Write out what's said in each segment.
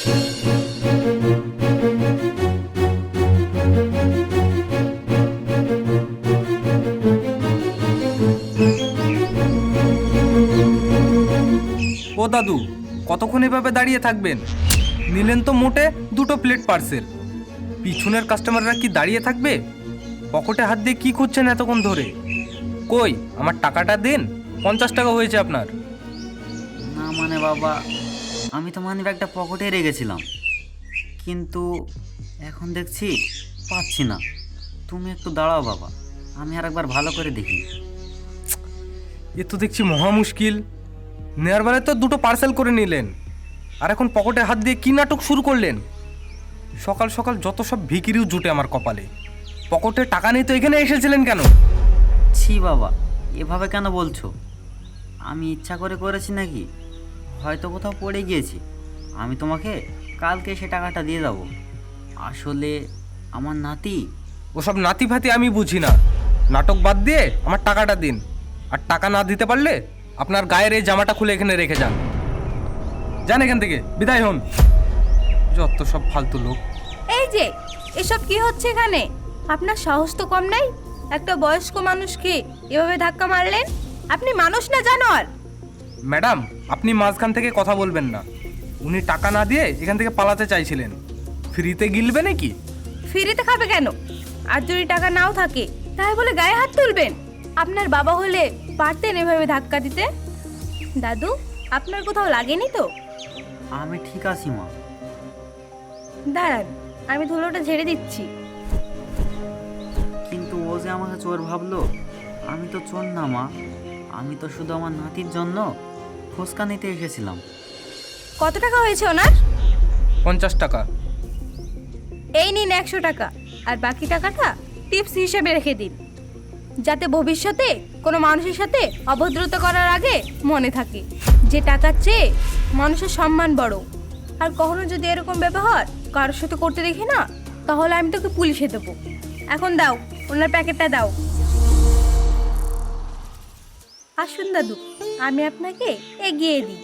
ও দাদু, কতক্ষণ এভাবে দাঁড়িয়ে থাকবেন? নিলেন তো মোটে 2টো প্লেট পার্সেল। পিছনের কাস্টমাররা কি দাঁড়িয়ে থাকবে? পকেটে হাত দিয়ে কি করছেন এতক্ষণ ধরে? কই আমার টাকাটা দিন, 50 টাকা হয়েছে আপনার। না মানে বাবা, আমি তো মানিব্যাগটা পকেটে রেখেছিলাম, কিন্তু এখন দেখছি পাচ্ছি না। তুমি একটু দাঁড়াও বাবা, আমি আর একবার ভালো করে দেখি। এ তো দেখছি মহা মুশকিল। নেওয়ার বেলায় তো 2টো পার্সেল করে নিলেন, আর এখন পকেটে হাত দিয়ে কি নাটক শুরু করলেন? সকাল সকাল যত সব ভিকিরিও জুটে আমার কপালে। পকেটে টাকা নেই তো এখানে এসেছিলেন কেন? ছি বাবা, এভাবে কেন বলছো? আমি ইচ্ছা করে করেছি নাকি? হয়তো কোথাও পড়ে গিয়েছি। আমি তোমাকে কালকে সে টাকাটা দিয়ে দেবো। আসলে আমার নাতি। ওসব নাতি ফাতি আমি বুঝি না। নাটক বাদ দিয়ে আমার টাকাটা দিন, আর টাকা না দিতে পারলে আপনার গায়ের এই জামাটা খুলে এখানে রেখে যান। যান এখান থেকে, বিদায় হন। যত সব ফালতু লোক। এই যে এসব কি হচ্ছে এখানে? আপনার সাহস তো কম নাই। একটা বয়স্ক মানুষকে এভাবে ধাক্কা মারলেন। আপনি মানুষ না জানোয়ার? ম্যাডাম, আপনি মাঝখান থেকে কথা বলবেন না। উনি টাকা না দিয়ে এখান থেকে পালাতে চাইছিলেন। ফ্রিতে গিলবে নাকি? ফ্রিতে খাবে কেন? আর যদি টাকা নাও থাকে তাই বলে গায়ে হাত তুলবেন? আপনার বাবা হলে পারতেন এভাবে ধাক্কা দিতে। দাদু, আপনার কোথাও লাগেনি তো? আমি ঠিক আছি মা। দাঁড়ান, আমি ধুলোটা ঝেড়ে দিচ্ছি। কিন্তু ও যে আমাকে চোর ভাবলো। আমি তো চোর না মা, আমি তো শুধু আমার নাতির জন্য ফুচকা নিতে এসেছিলাম। কত টাকা হয়েছে ওনার? 50 টাকা। এই নিন 100 টাকা, আর বাকি টাকাটা টিপস হিসেবে রেখে দিন, যাতে ভবিষ্যতে কোনো মানুষের সাথে অভদ্রতা করার আগে মনে থাকে যে টাকার চেয়ে মানুষের সম্মান বড়। আর কখনো যদি এরকম ব্যবহার কারোর সাথে করতে দেখি না, তাহলে আমি তোকে পুলিশে দেবো। এখন দাও, ওনার প্যাকেটটা দাও। আসুন দাদু, আমি আপনাকে এগিয়ে দিই।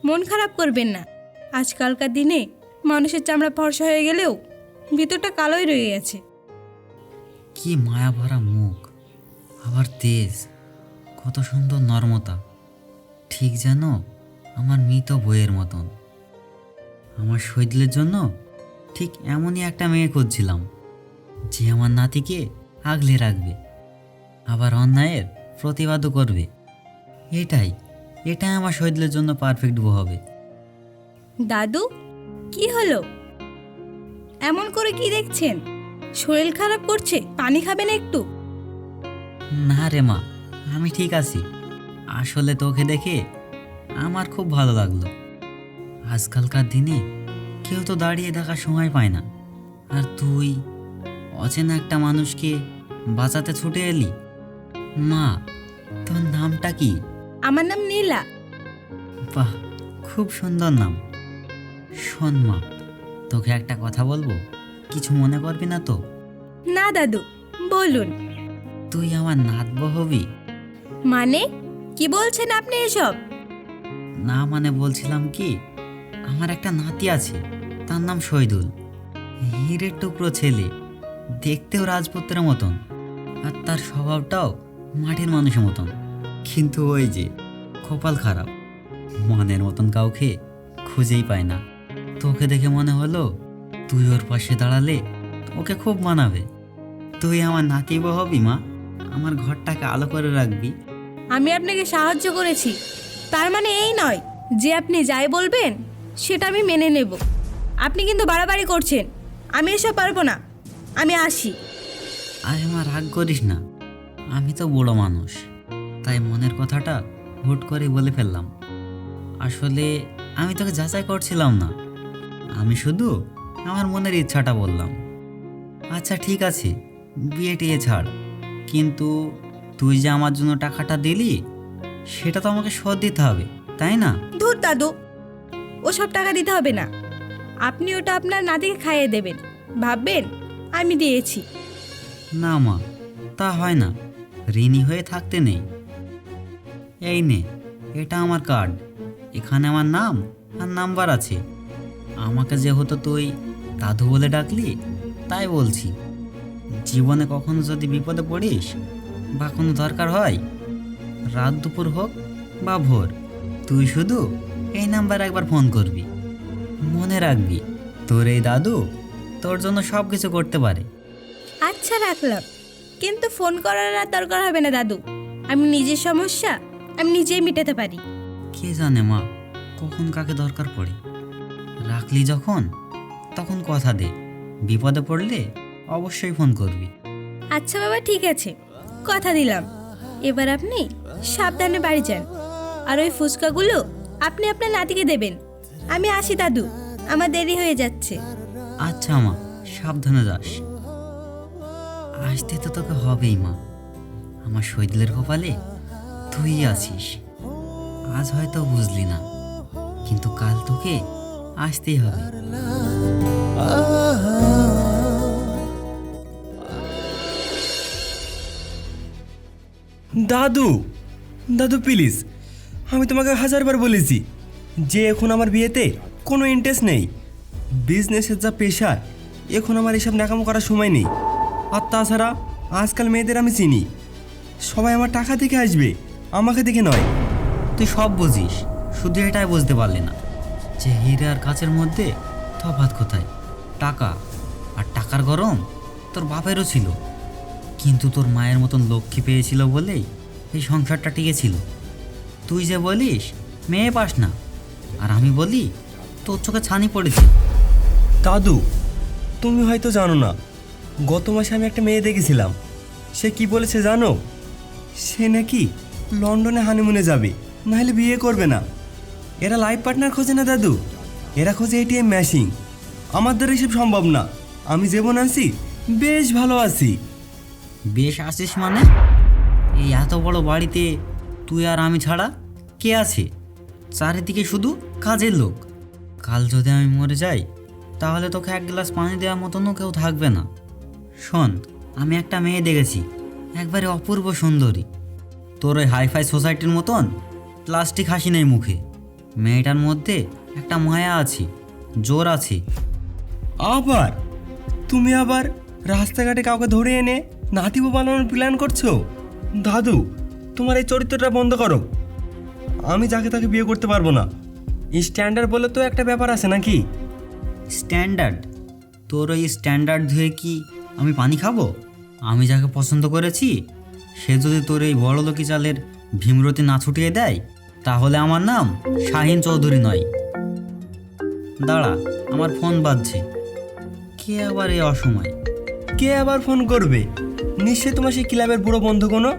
মন খারাপ করবেন না। আজকালকার দিনে মানুষের চামড়া ফর্সা হয়ে গেলেও ভিতরটা কালোই রয়ে গেছে। কি মায়া ভরা মুখ, আবার তেজ, কত সুন্দর নর্মতা, ঠিক যেন আমার মৃত বইয়ের মতন। আমার শহীদদের জন্য ঠিক এমনই একটা মেয়ে খুঁজছিলাম, যে আমার নাতিকে আগলে রাখবে, আবার অন্যায়ের প্রতিবাদও করবে। এটাই এটাই আমার শহীদদের জন্য পারফেক্ট বউ হবে। দাদু, কি হলো? এমন করে কি দেখছেন? শরীর খারাপ করছে? পানি খাবেন একটু? না রে মা, আমি ঠিক আছি। আসলে তোকে দেখে আমার খুব ভালো লাগলো। আজকালকার দিনে কেউ তো দাঁড়িয়ে থাকার সময় পায় না, আর তুই অচেনা একটা মানুষকে বাঁচাতে ছুটে এলি। মা, তোর নামটা কি? আমার নাম নীলা। বাহ, খুব সুন্দর নাম। শোন মা, তোকে একটা কথা বলবো, কিছু মনে করবি না তো? না দাদু, বলুন। তুই আমার নাতবো হবি। মানে কি বলছেন আপনি এসব? না মানে বলছিলাম কি, আমার একটা নাতি আছে, তার নাম শহীদুল। হীরের টুকরো ছেলে, দেখতেও রাজপুত্রের মতন, আর তার স্বভাবটাও মাটির মানুষের মতন। কিন্তু ওই যে কপাল খারাপ, মনের মতন কাউকে খুঁজেই পায় না। তোকে দেখে মনে হলো তুই ওর পাশে দাঁড়ালে ওকে খুব মানাবে। তুই আমার নাতি বউ হবি মা, আমার ঘরটাকে আলো করে রাখবি। আমি আপনাকে সাহায্য করেছি, তার মানে এই নয় যে আপনি যাই বলবেন সেটা আমি মেনে নেব। আপনি কিন্তু বাড়াবাড়ি করছেন। আমি এসব পারবো না, আমি আসি। আরে মা, রাগ করিস না, আমি তো বড় মানুষ, তাই মনের কথাটা হুট করে বলে ফেললাম। আসলে আমি তোকে যাচাই করছিলাম না, আমি শুধু আমার মনের ইচ্ছাটা বললাম। আচ্ছা ঠিক আছে, বিয়ে টিয়ে ছাড়, কিন্তু তুই যে আমার জন্য টাকাটা দিলি সেটা তো আমাকে শোধ দিতে হবে, তাই না? ধুর দাদু, ওসব টাকা দিতে হবে না। আপনি ওটা আপনার নাতিকে খাইয়ে দেবেন। ভাববেন আমি দিয়েছি। না মা, তা হয় না, ঋণী হয়ে থাকতে নেই। এই নে, এটা আমার কার্ড, এখানে আমার নাম আর নাম্বার আছে। আমাকে যেহেতু তুই দাদু বলে ডাকলি, তাই বলছি, জীবনে কখনো যদি বিপদে পড়িস বা কোনো দরকার হয়, রাত দুপুর হোক বা ভোর, তুই শুধু এই নাম্বারে একবার ফোন করবি। মনে রাখবি, তোর এই দাদু তোর জন্য সব কিছু করতে পারে। আচ্ছা রাখলাম, কিন্তু ফোন করার আর দরকার হবে না দাদু। আমি নিজের সমস্যা আমি নিজেই মেটাতে পারি। কে জানে মা, কখন কাকে দরকার পড়ে। রাখলি যখন, তখন কথা দে, বিপদে পড়লে অবশ্যই ফোন করবি। আচ্ছা বাবা, ঠিক আছে, কথা দিলাম। এবার আপনি সাবধানে বাড়ি যান, আর ওই ফুচকাগুলো আপনি আপনার নাতিকে দেবেন। আমি আসি দাদু, আমার দেরি হয়ে যাচ্ছে। আচ্ছা মা, সাবধানে যাস। আসতে তো তোকে হবেই মা, আমার শহীদুলের কপালে তুই আছিস। আজ হয়তো বুঝলি না, কিন্তু কাল তোকে আসতেই হবে। দাদু, দাদু প্লিজ, আমি তোমাকে হাজারবার বলেছি যে এখন আমার বিয়েতে কোনো ইন্টারেস্ট নেই। বিজনেসের যা প্রেশার, এখন আমার এসব ন্যাকামো করার সময় নেই। আর তাছাড়া আজকাল মেয়েদের আমি চিনি, সবাই আমার টাকা দেখে আসবে, আমাকে দেখে নয়। তুই সব বুঝিস, শুধু এটাই বুঝতে পারলি না যে হীরা আর কাচের মধ্যে তফাৎ কোথায়। টাকা, আর টাকার গরম তোর বাপেরও ছিল, কিন্তু তোর মায়ের মতন লক্ষ্মী পেয়েছিল বলেই এই সংসারটা টিকেছিল। তুই যে বলিস মেয়ে পাস না, আর আমি বলি তোর চোখে ছানি পড়েছে। দাদু, তুমি হয়তো জানো না, গত মাসে আমি একটা মেয়ে দেখেছিলাম। সে কি বলেছে জানো? সে নাকি লন্ডনে হানিমুনে যাবে, নাহলে বিয়ে করবে না। এরা লাইফ পার্টনার খোঁজে না দাদু, এরা খোঁজে এটিএম মেশিন। আমার দ্বারা এসব সম্ভব না। আমি যেমন আছি বেশ ভালো আছি। বেশ আসিস মানে? এই এত বড় বাড়িতে তুই আর আমি ছাড়া কে আছে? চারিদিকে শুধু কাজের লোক। কাল যদি আমি মরে যাই, তাহলে তোকে এক গ্লাস পানি দেওয়ার মতনও কেউ থাকবে না। শোন, আমি একটা মেয়ে দেখেছি, একবারে অপূর্ব সুন্দরী। তোর ওই হাইফাই সোসাইটির মতন প্লাস্টিক হাসি নেই মুখে। মেয়েটার মধ্যে একটা মায়া আছে, জোর আছে। আবার তুমি আবার রাস্তাঘাটে কাউকে ধরে এনে নাতিব বানানোর প্ল্যান করছো? দাদু, তোমার এই চরিত্রটা বন্ধ করো। আমি যাকে তাকে বিয়ে করতে পারবো না। স্ট্যান্ডার্ড বলে তো একটা ব্যাপার আছে নাকি? স্ট্যান্ডার্ড? তোর ওই স্ট্যান্ডার্ড ধুয়ে কি আমি পানি খাবো? আমি যাকে পছন্দ করেছি সে যদি তোর এই বড়লোকি চালের ভীমরতি না ছুটিয়ে দেয়, তাহলে আমার নাম শাহিন চৌধুরী নয়। দাঁড়া, আমার ফোন বাজছে। কে আবার এই অসময়? কে আবার ফোন করবে? নিশ্চয়ই তোমার সেই ক্লাবের বুড়ো বন্ধু কোনো।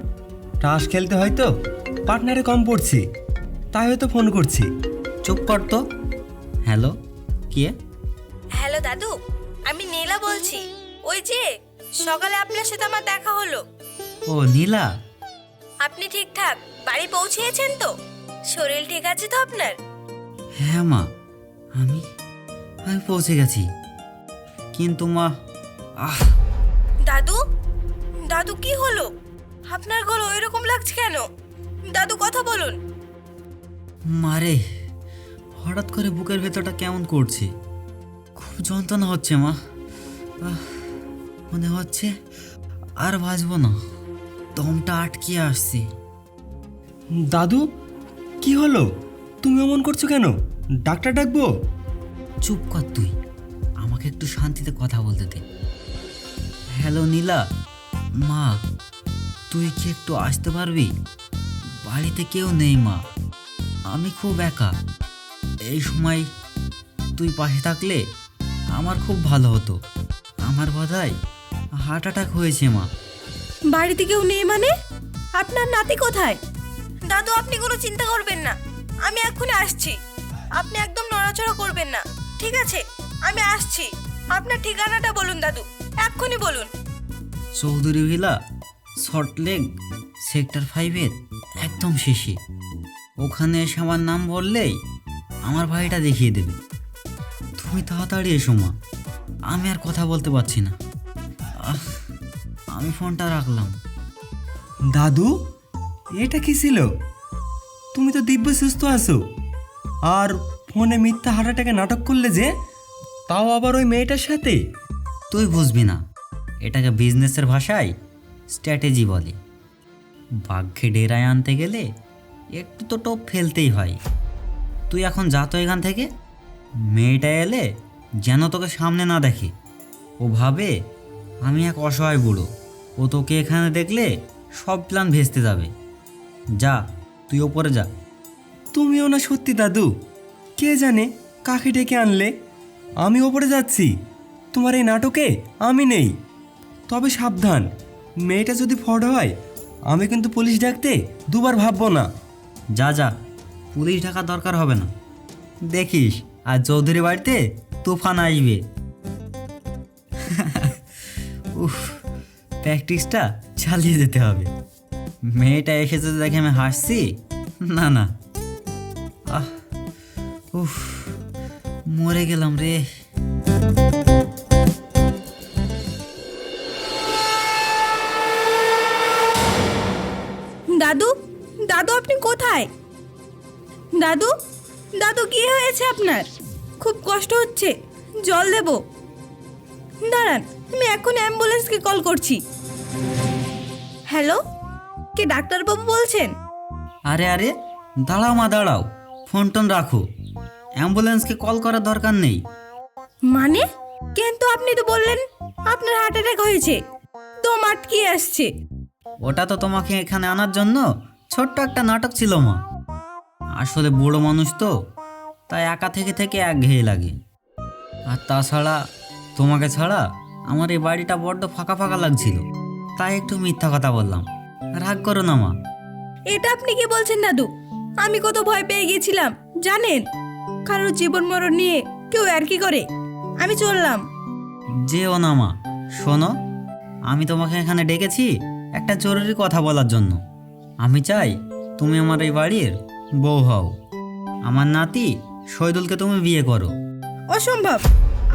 টাস খেলতে হয়তো পার্টনারে কম পড়ছে, তাই হয়তো ফোন করছি। চুপ কর তো। হ্যালো, কে? হ্যালো দাদু, আমি নীলা বলছি। ওই যে সকালে আপনার সাথে আমার দেখা হলো। ও নীলা, আপনি ঠিকঠাক বাড়ি পৌঁছিয়েছেন তো? শরীর ঠিক আছে তো আপনার? হ্যাঁ মা, আমি পৌঁছে গেছি, কিন্তু মা দাদু, দাদু কি হলো? আপনার গলা এরকম লাগছে কেন? দাদু কথা বলুন। মারে, হঠাৎ করে বুকের ভেতরটা কেমন করছে, খুব যন্ত্রণা হচ্ছে মা। মনে হচ্ছে আর বাঁচবো না, দমটা আটকে আসছে। দাদু, কি হলো? তুমি এমন করছো কেন? ডাক্তার ডাকবো? চুপ কর তুই, আমাকে একটু শান্তিতে কথা বলতে দে। হ্যালো নীলা, মা তুই কি একটু আসতে পারবি? বাড়িতে কেউ নেই মা, আমি খুব একা। এই সময় তুই পাশে থাকলে আমার খুব ভালো হতো। আমার বোধহয় হার্ট অ্যাটাক হয়েছে মা। বাড়িতে কেউ নেই মানে? আপনার নাতি কোথায়? দাদু, আপনি কোনো চিন্তা করবেন না, আমি এক্ষুনি আসছি। আপনি একদম নড়াচড়া করবেন না, ঠিক আছে? আমি আসছি। আপনার ঠিকানাটা বলুন দাদু, এক্ষুনি বলুন। চৌধুরী ভিলা, সল্টলেক সেক্টর 5-এর একদম শেষে। ওখানে এসে আমার নাম বললেই আমার ভাইটা দেখিয়ে দেবে। তুমি তাড়াতাড়ি এসো মা, আমি আর কথা বলতে পারছি না। আমি ফোনটা রাখলাম। দাদু, এটা কি ছিল? তুমি তো দিব্য সুস্থ আছো, আর ফোনে মিথ্যা হার্ট অ্যাটাকে নাটক করলে যে, তাও আবার ওই মেয়েটার সাথে। তুই বুঝবি না, এটাকে বিজনেসের ভাষায় স্ট্র্যাটেজি বলে। বাঘকে ডেরায় আনতে গেলে একটু তো টোপ ফেলতেই হয়। তুই এখন যা তো এখান থেকে। মেয়েটা এলে যেন তোকে সামনে না দেখে। ও ভাবে আমি এক অসহায় বুড়ো। ও তোকে এখানে দেখলে সব প্ল্যান ভেস্তে যাবে। যা, তুই ওপরে যা। তুমিও না সত্যি দাদু, কে জানে কাকে ডেকে আনলে। আমি ওপরে যাচ্ছি, তোমার এই নাটকে আমি নেই। তবে সাবধান, মেয়েটা যদি ফ্রড হয় আমি কিন্তু পুলিশ ডাকতে দুবার ভাববো না। যা যা, পুলিশ ডাকার দরকার হবে না। দেখিস আর চৌধুরী বাড়িতে তুফান আসবে। উফ, প্র্যাকটিসটা চালিয়ে যেতে হবে। মেয়েটা এসেছে তো দেখে আমি হাসছি না না। আহ, উফ, মরে গেলাম রে। দাদু, দাদু আপনি কোথায়? দাদু, দাদু কি হয়েছে আপনার? খুব কষ্ট হচ্ছে, জল দেব? দাঁড়ান, আমি এখন অ্যাম্বুলেন্সকে কল করছি। হ্যালো, কে ডাক্তারবাবু বলছেন? আরে আরে, দাঁড়াও মা দাঁড়াও, ফোন টোন রাখো। অ্যাম্বুলেন্সকে কল করার দরকার নেই। মানে? কিন্তু আপনি তো বললেন আপনার হার্ট অ্যাটাক হয়েছে, দম আটকে আসছে। ওটা তো তোমাকে এখানে আনার জন্য ছোট্ট একটা নাটক ছিল মা। আসলে বুড়ো মানুষ তো, তাই একা থেকে থেকে একঘেয়ে লাগে। আর তাছাড়া তোমাকে ছাড়া আমার এই বাড়িটা বড্ড ফাঁকা ফাঁকা লাগছিল, তাই একটু মিথ্যা কথা বললাম। রাগ করো না মা। এটা আপনি কি বলছেন দাদু? আমি কত ভয় পেয়ে গিয়েছিলাম জানেন। কারোর জীবন মরণ নিয়ে কেউ আর কি করে। আমি চললাম। যেও না মা, শোনো, আমি তোমাকে এখানে ডেকেছি একটা জরুরি কথা বলার জন্য। আমি চাই তুমি আমার এই বাড়ির বউ হও। আমার নাতি শহীদুলকে তুমি বিয়ে করো। অসম্ভব,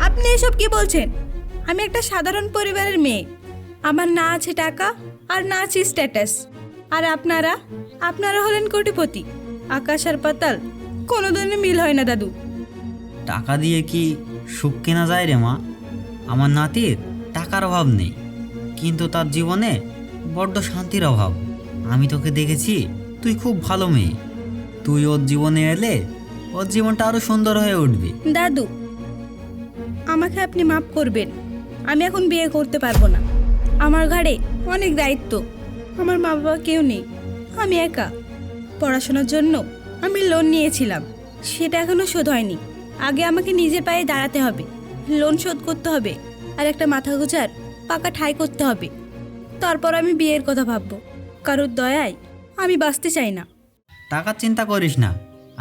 আপনি এসব কি বলছেন? আমি একটা সাধারণ পরিবারের মেয়ে। আমার না আছে টাকা আর না আছে স্ট্যাটাস। আর আপনারা আপনারা হলেন কোটিপতি। আকাশ আর পাতাল কোনোদিনই মিল হয় না দাদু। টাকা দিয়ে কি সুখ কেনা যায় রে মা? আমার নাতির টাকার অভাব নেই, কিন্তু তার জীবনে বড্ড শান্তির অভাব। আমি তোকে দেখেছি, তুই খুব ভালো মেয়ে। তুই ওর জীবনে এলে ওর জীবনটা আরো সুন্দর হয়ে উঠবে। দাদু, আমাকে আপনি মাফ করবেন। আমি এখন বিয়ে করতে পারবো না। আমার ঘাড়ে অনেক দায়িত্ব। আমার মা বাবা কেউ নেই, আমি একা। পড়াশোনার জন্য আমি লোন নিয়েছিলাম, সেটা এখনো শোধ হয়নি। আগে আমাকে নিজের পায়ে দাঁড়াতে হবে, লোন শোধ করতে হবে, আর একটা মাথা গোজার পাকা ঠাঁই করতে হবে। তারপর আমি বিয়ের কথা ভাববো। কারোর দয়ায় আমি বাঁচতে চাই না। টাকার চিন্তা করিস না।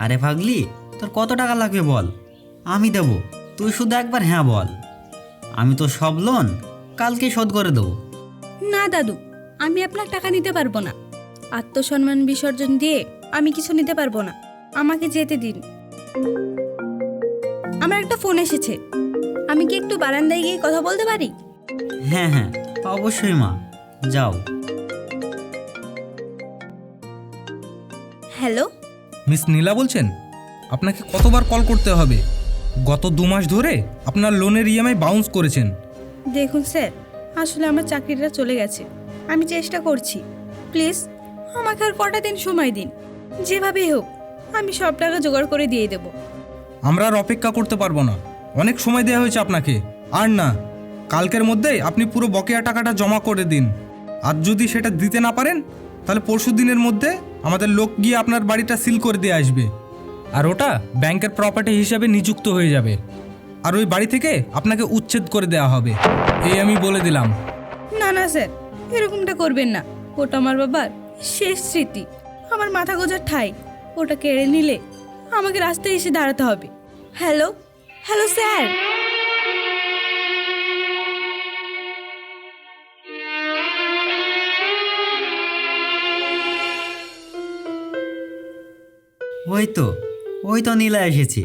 আরে পাগলি, তোর কত টাকা লাগবে বল, আমি দেবো। তুই শুধু একবার হ্যাঁ বল, আমি তো সব লোন কালকে শোধ করে দেবো। না দাদু, আমি আপনার টাকা নিতে পারবো না। আত্মসম্মান বিসর্জন দিয়ে আমি কিছু নিতে পারবো না। আমাকে যেতে দিন। আমার একটা ফোন এসেছে, আমি কি একটু বারান্দায় গিয়ে কথা বলতে পারি? হ্যাঁ হ্যাঁ, অবশ্যই মা, যাও। হ্যালো, মিস নীলা বলছেন? আপনাকে কতবার কল করতে হবে? গত 2 মাস ধরে আপনার লোনের ইএমআই বাউন্স করেছেন। দেখুন স্যার, আসলে আমার চাকরিটা চলে গেছে। আমি চেষ্টা করছি, প্লিজ আমাকে আর কটা দিন সময় দিন। যেভাবেই হোক আমি সব টাকা জোগাড় করে দিয়ে দেব। আমরা আর অপেক্ষা করতে পারবো না, অনেক সময় দেওয়া হয়েছে আপনাকে। আর না, কালকের মধ্যেই আপনি পুরো বকেয়া টাকাটা জমা করে দিন। আর যদি সেটা দিতে না পারেন, তাহলে পরশু দিনের মধ্যে আমাদের লোক গিয়ে আপনার বাড়িটা সিল করে দিয়ে আসবে। আর ওটা ব্যাংকের প্রপার্টি হিসাবে নিযুক্ত হয়ে যাবে। আর ওই বাড়ি থেকে আপনাকে উচ্ছেদ করে দেওয়া হবে, এই আমি বলে দিলাম। না না স্যার, এরকমটা করবেন না। ওটা আমার বাবার শেষ স্মৃতি, আমার মাথা গোজার ঠাই। ওটা কেড়ে নিলে আমাকে রাস্তায় এসে দাঁড়াতে হবে। Hello, hello sir. ওই তো নীলা এসেছে।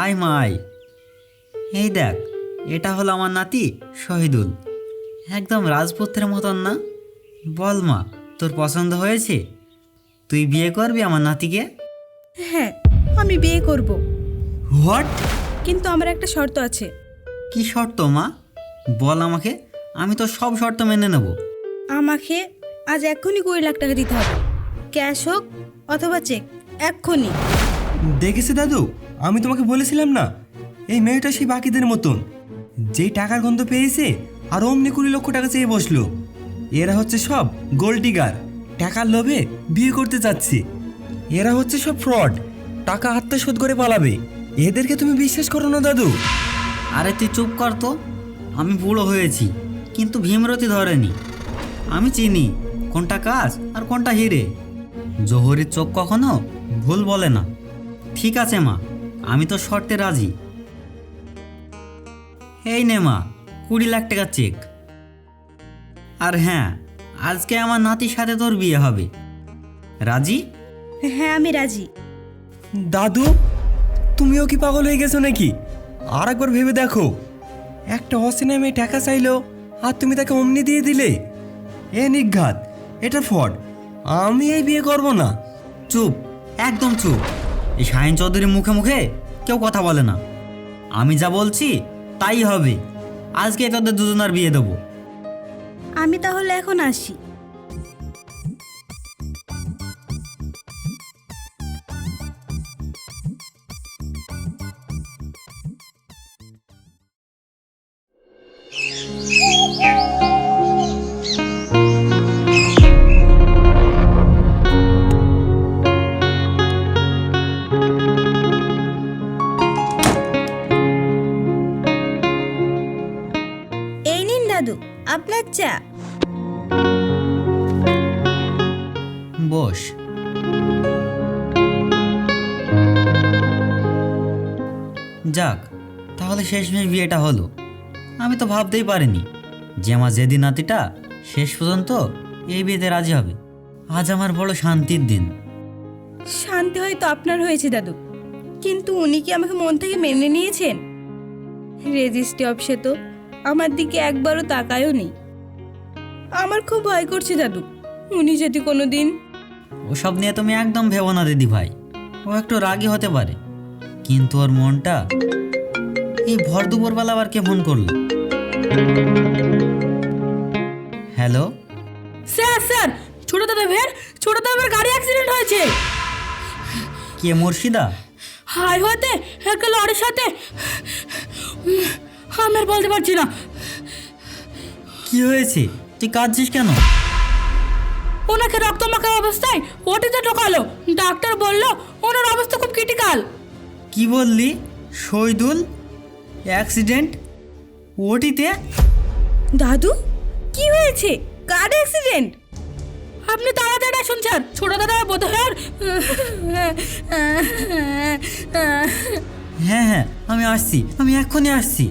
আয় মা আয়। এই দেখ, এটা হলো আমার নাতি শহীদুল। একদম রাজপুত্রের মতন না? বল মা, তোর পছন্দ হয়েছে? তুই বিয়ে করবি আমার নাতিকে? হ্যাঁ, আমি বিয়ে করব, হোয়াট? কিন্তু আমার একটা শর্ত আছে। কি শর্ত মা? বল আমাকে, আমি তো সব শর্ত মেনে নেব। আমাকে আজ এক্ষুনি 20 লাখ টাকা দিতে হবে, ক্যাশ হোক অথবা চেক, এক্ষুনি। দেখেছি দাদু, আমি তোমাকে বলেছিলাম না, এই মেয়েটা সেই বাকিদের মতন, যেই টাকার গন্ধ পেয়েছে আর অমনি 20 লক্ষ টাকা চেয়ে বসলো। এরা হচ্ছে সব গোল্ড ডিগার, টাকার লোভে বিয়ে করতে চাচ্ছে। এরা হচ্ছে সব ফ্রড, টাকা আত্মসাৎ করে পালাবে। এদেরকে তুমি বিশ্বাস করো না দাদু। আরে তুই চুপ কর তো। আমি বুড়ো হয়েছি, কিন্তু ভীমরতি ধরেনি। আমি চিনি কোনটা কাজ আর কোনটা হিরে। জোহরের চোখ কখনো ভুল বলে না। ঠিক আছে মা, আমি তো শর্তে রাজি। এই নে মা, 20 লাখ টাকা চেক। আর হ্যাঁ, আজকে আমার নাতির সাথে তোর বিয়ে হবে। রাজি? হ্যাঁ, আমি রাজি। দাদু, তুমিও কি পাগল হয়ে গেছো নাকি? আর একবার ভেবে দেখো, একটা অচেনা মেয়ে টাকা চাইলো আর তুমি তাকে অমনি দিয়ে দিলে। এ নিঘাত, এটা ফ্রড। আমি এই বিয়ে করব না। চুপ, একদম চুপ। এই শাহিন চৌধুরীর মুখে মুখে কেউ কথা বলে না। আমি যা বলছি তাই হবে। আজকে তোদের দুজনের বিয়ে দেবো। আমি তাহলে এখন আসি। এই নিন দাদু, আপনার চা। বস। যাক, তাহলে শেষমেশ বিয়েটা হলো। আমি তো ভাবতেই পারিনি যে আমার যেদিন নাতিটা শেষ পর্যন্ত এই বিয়েতে রাজি হবে। আজ আমার বড় শান্তির দিন। শান্তি হয়তো আপনার হয়েছে দাদু, কিন্তু উনি কি আমাকে মন থেকে মেনে নিয়েছেন? রেজিস্ট্রি অফিসে তো আমার দিকে একবারও তাকায়ও নেই। আমার খুব ভয় করছে দাদু, উনি যদি কোনো দিন। ওসব নিয়ে তুমি একদম ভেবো না দিদি ভাই। ও একটু রাগী হতে পারে, কিন্তু ওর মনটা। এই ভর দুপুরবেলা আবার কে ফোন করলো? হ্যালো। স্যার স্যার, ছোট দাদার গাড়ি অ্যাক্সিডেন্ট হয়েছে। কে, মুর্শিদা? হাইওয়েতে একটা লরির সাথে। আমি আর বলতে পারছি না। কি হয়েছে? তুই কাঁদছিস কেন? ওনাকে রক্তমাখা অবস্থায় ওটিতে ঢোকালো। ডাক্তার বলল ওনার অবস্থা খুব ক্রিটিক্যাল। কি বললি? শহীদুল অ্যাক্সিডেন্ট? ওটিতে? দাদু, কি হয়েছে? কার অ্যাক্সিডেন্ট? আপনি তাড়াতাড়ি আসুন স্যার, ছোট দাদা বোধহয়। হ্যাঁ হ্যাঁ, আমি আসছি, আমি এক্ষুনি আসছি।